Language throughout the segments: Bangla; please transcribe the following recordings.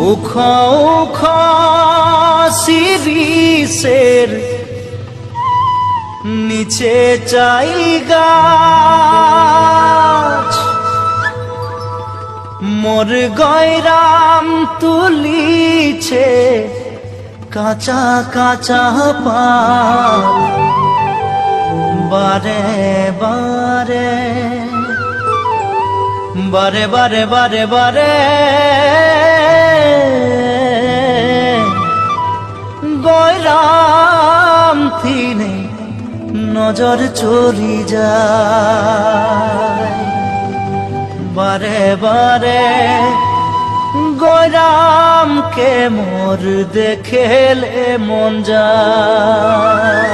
উখা উখা শিরিষের নিচে চাই গাছ, মোর গয়রাম তুলিছে কাঁচা কাঁচা পাত। বারে বারে বারে বারে বারে বারে গয়রাম থিনে নজর চলি যায়। বারে বারে গয়রামকে মোর দেখেলে মন যায়।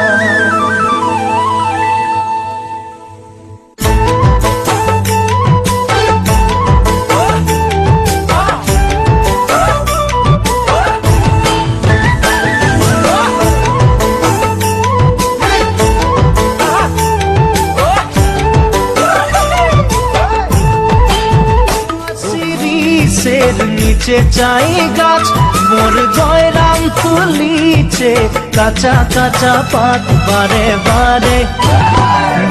নিচে চাই গাছ, মোর গয়রাম তুলিছে কাঁচা কাঁচা পাত। বারে বারে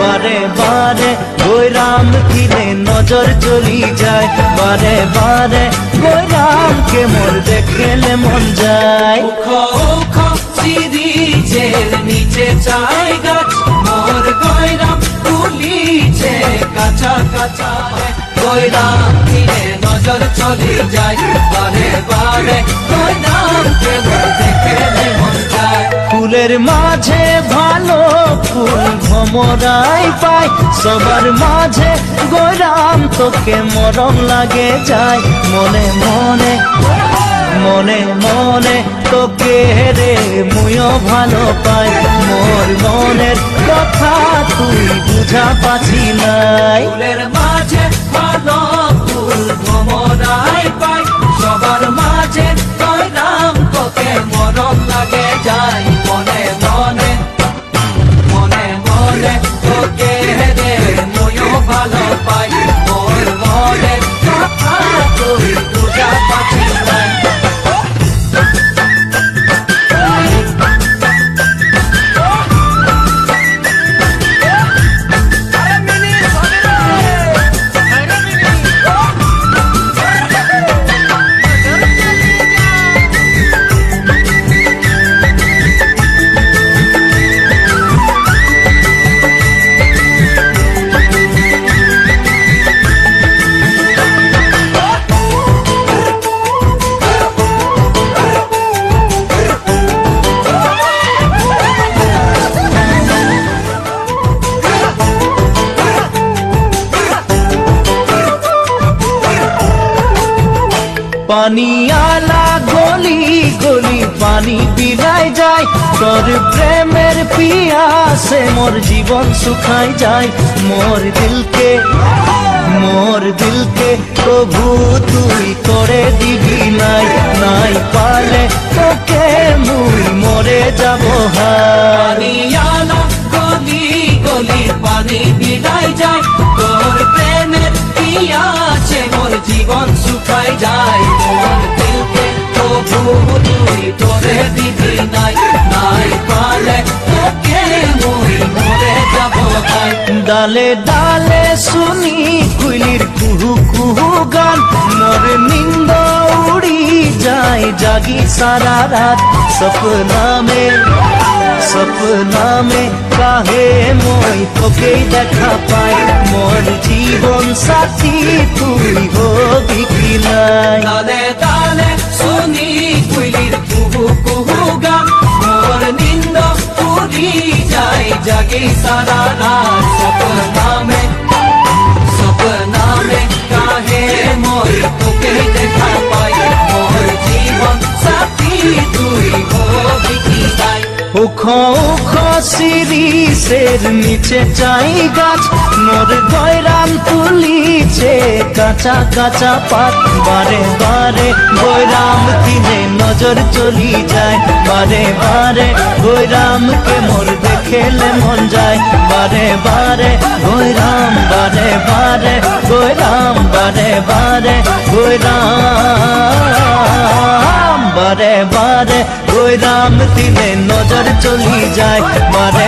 বারে বারে গয়রাম কিনে নজর চলি যায়। বারে বারে গয়রামকে মোর দেখেলে মন যায়। উখো উখো শিরিষের নিচে চাই গাছ, মোর গয়রাম তুলিছে কাঁচা কাঁচা। গয়রাম কিনে নজর চলি যায়। বারে বারে গয়রামকে মোর দেখেলে মন যায়। ফুলের মাঝে ভালো ফুল ভমরাই পায়, সবার মাঝে গয়রাম তোকে মরম লাগে যায়। মনে মনে মনে মনে তোকে রে মুইও ভালো পাই, মোর মনের কথা তুই বুঝা পাছি নাই। ফুলের মাঝে ভালো ফুল ভমরাই পাই, সবার মাঝে গয়রাম তোকে মরম লাগে যায়। মনে মনে মনে মনে তোকে রে মুইও ভালো পাই, মোর মনের কথা তুই বুঝা পাছি নাই। पानी आला गली गली पानी बिलाई जाए, तोर प्रेमेर पियासे मोर जीवन सुखाई जाए। मोर दिल के प्रभु तुई करे दिबी नाई, नाई पाले तोके मुई मरे जाबो हाय। पानी आला गली गली पानी बिलाई जाए, तोर प्रेमेर पियासे मोर जीवन सुखाई जाए। मोर दिल के प्रभु तुई करे दिबी नाई, नाई पाले तोके मुई मरे जाबो हाय। डाले डाले सुनी कुइलिर कुहू कुहू गान, मोर निंद उड़ी जाए जागी सारा रात। सपना में काहे मोई तोके देखा पाए, मोर जीवन साथी तुई होबी कि नाई। डाले डाले सुनी कुइलिर कुहू कुहू गान, मोर निंद उड़ी जाए जागी सारा रात। सपना में काहे मोई तोके देखा पाई, मोर जीवन साथी तुई होबी कि नाई। उखो उखो शिरिषेर निचे चाई गाछ, मोर गयराम तुलिছে কাঁচা কাঁচা পাত। বারে বারে গয়রাম কিনে নজর চলি যায়, বারে বারে গয়রামকে মোর দেখেলে মন যায়। বারে বারে গয়রাম, বারে বারে গয়রাম, বারে বারে গয়রাম। বারে বারে ওই রাম দিলে নজর চলি যায় বারে